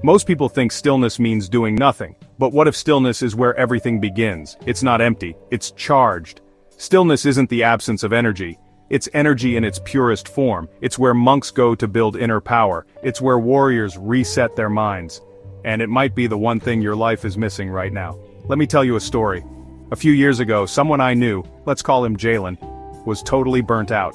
Most people think stillness means doing nothing, but what if stillness is where everything begins? It's not empty, it's charged. Stillness isn't the absence of energy. It's energy in its purest form. It's where monks go to build inner power. It's where warriors reset their minds. And it might be the one thing your life is missing right now. Let me tell you a story. A few years ago, someone I knew, let's call him Jalen, was totally burnt out.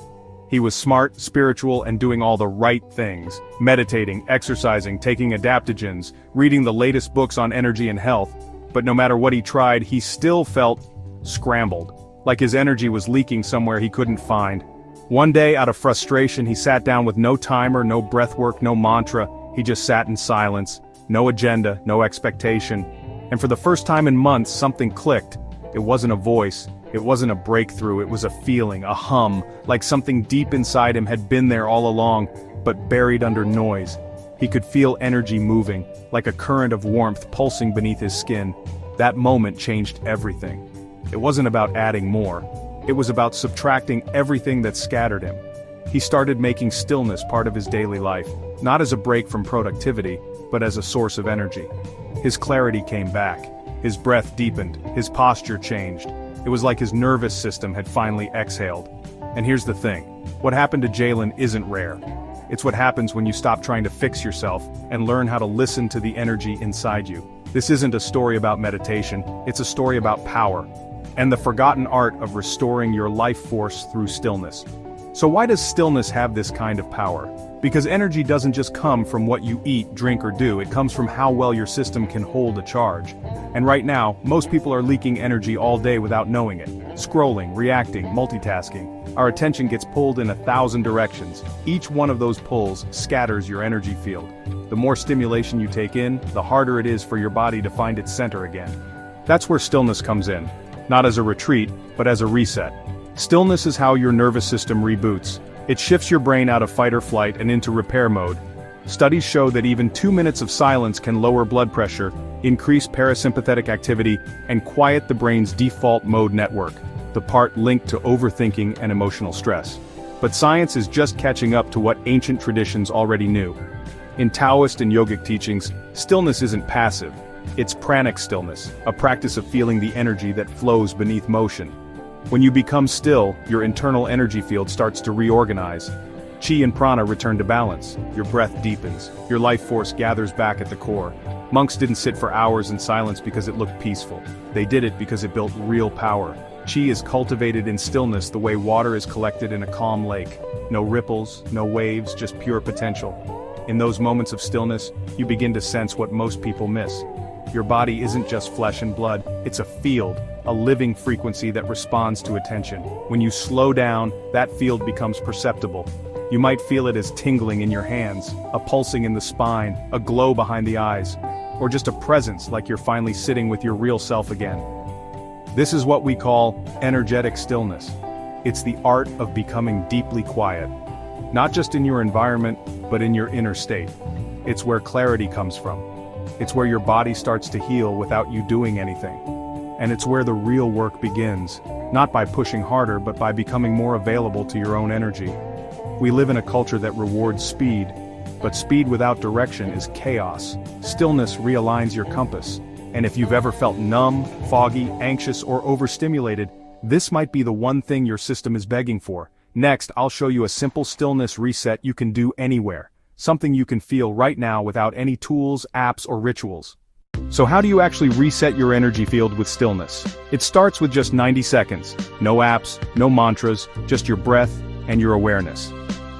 He was smart, spiritual, and doing all the right things. Meditating, exercising, taking adaptogens, reading the latest books on energy and health. But no matter what he tried, he still felt scrambled. Like his energy was leaking somewhere he couldn't find. One day, out of frustration, he sat down with no timer, no breathwork, no mantra. He just sat in silence. No agenda, no expectation. And for the first time in months, something clicked. It wasn't a voice. It wasn't a breakthrough, it was a feeling, a hum, like something deep inside him had been there all along, but buried under noise. He could feel energy moving, like a current of warmth pulsing beneath his skin. That moment changed everything. It wasn't about adding more. It was about subtracting everything that scattered him. He started making stillness part of his daily life, not as a break from productivity, but as a source of energy. His clarity came back. His breath deepened. His posture changed. It was like his nervous system had finally exhaled. And here's the thing. What happened to Jalen isn't rare. It's what happens when you stop trying to fix yourself and learn how to listen to the energy inside you. This isn't a story about meditation, it's a story about power, and the forgotten art of restoring your life force through stillness. So why does stillness have this kind of power? Because energy doesn't just come from what you eat, drink, or do, it comes from how well your system can hold a charge. And right now, most people are leaking energy all day without knowing it. Scrolling, reacting, multitasking. Our attention gets pulled in 1,000 directions. Each one of those pulls scatters your energy field. The more stimulation you take in, the harder it is for your body to find its center again. That's where stillness comes in. Not as a retreat, but as a reset. Stillness is how your nervous system reboots. It shifts your brain out of fight or flight and into repair mode. Studies show that even 2 minutes of silence can lower blood pressure, increase parasympathetic activity, and quiet the brain's default mode network, the part linked to overthinking and emotional stress. But science is just catching up to what ancient traditions already knew. In Taoist and yogic teachings, stillness isn't passive. It's pranic stillness, a practice of feeling the energy that flows beneath motion. When you become still, your internal energy field starts to reorganize. Chi and prana return to balance, your breath deepens, your life force gathers back at the core. Monks didn't sit for hours in silence because it looked peaceful. They did it because it built real power. Chi is cultivated in stillness the way water is collected in a calm lake. No ripples, no waves, just pure potential. In those moments of stillness, you begin to sense what most people miss. Your body isn't just flesh and blood, it's a field, a living frequency that responds to attention. When you slow down, that field becomes perceptible. You might feel it as tingling in your hands, a pulsing in the spine, a glow behind the eyes, or just a presence like you're finally sitting with your real self again. This is what we call energetic stillness. It's the art of becoming deeply quiet. Not just in your environment, but in your inner state. It's where clarity comes from. It's where your body starts to heal without you doing anything. And it's where the real work begins, not by pushing harder but by becoming more available to your own energy. We live in a culture that rewards speed, but speed without direction is chaos. Stillness realigns your compass. And if you've ever felt numb, foggy, anxious, or overstimulated, this might be the one thing your system is begging for. Next, I'll show you a simple stillness reset you can do anywhere. Something you can feel right now without any tools, apps, or rituals. So how do you actually reset your energy field with stillness? It starts with just 90 seconds. No apps, no mantras, just your breath and your awareness.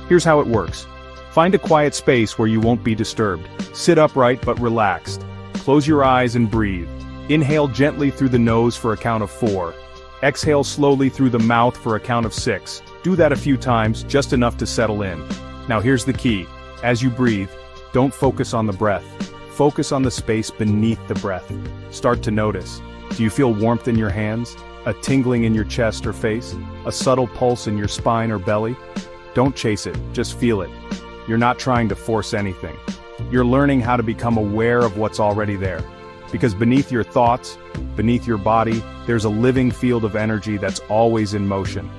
Here's how it works. Find a quiet space where you won't be disturbed. Sit upright but relaxed. Close your eyes and breathe. Inhale gently through the nose for a count of 4. Exhale slowly through the mouth for a count of 6. Do that a few times, just enough to settle in. Now here's the key. As you breathe, don't focus on the breath. Focus on the space beneath the breath. Start to notice. Do you feel warmth in your hands? A tingling in your chest or face? A subtle pulse in your spine or belly? Don't chase it, just feel it. You're not trying to force anything. You're learning how to become aware of what's already there. Because beneath your thoughts, beneath your body, there's a living field of energy that's always in motion.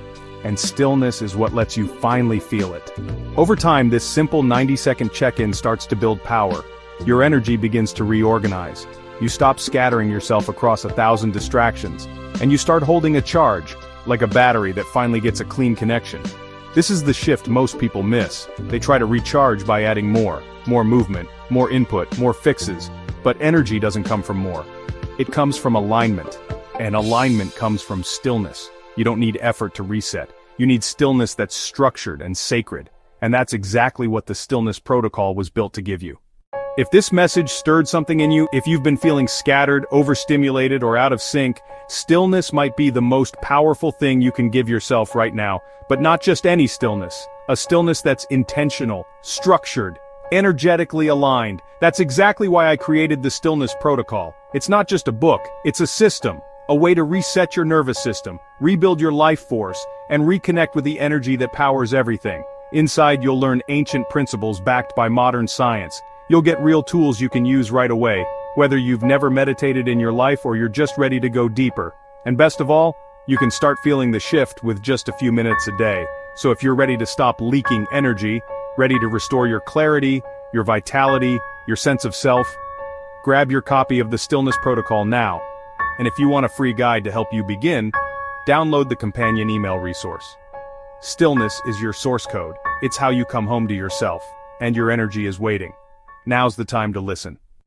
And stillness is what lets you finally feel it. Over time, this simple 90-second check-in starts to build power. your energy begins to reorganize. You stop scattering yourself across 1,000 distractions, and you start holding a charge, like a battery that finally gets a clean connection. This is the shift most people miss. They try to recharge by adding more movement, more input, more fixes. But energy doesn't come from more. It comes from alignment. And alignment comes from stillness. You don't need effort to reset. You need stillness that's structured and sacred. And that's exactly what the Stillness Protocol was built to give you. If this message stirred something in you, if you've been feeling scattered, overstimulated, or out of sync, stillness might be the most powerful thing you can give yourself right now. But not just any stillness. A stillness that's intentional, structured, energetically aligned. That's exactly why I created the Stillness Protocol. It's not just a book, it's a system. A way to reset your nervous system, rebuild your life force, and reconnect with the energy that powers everything. Inside you'll learn ancient principles backed by modern science. You'll get real tools you can use right away, whether you've never meditated in your life or you're just ready to go deeper. And best of all, you can start feeling the shift with just a few minutes a day. So if you're ready to stop leaking energy, ready to restore your clarity, your vitality, your sense of self, grab your copy of the Stillness Protocol now. And if you want a free guide to help you begin, download the companion email resource. Stillness is your source code. It's how you come home to yourself, and your energy is waiting. Now's the time to listen.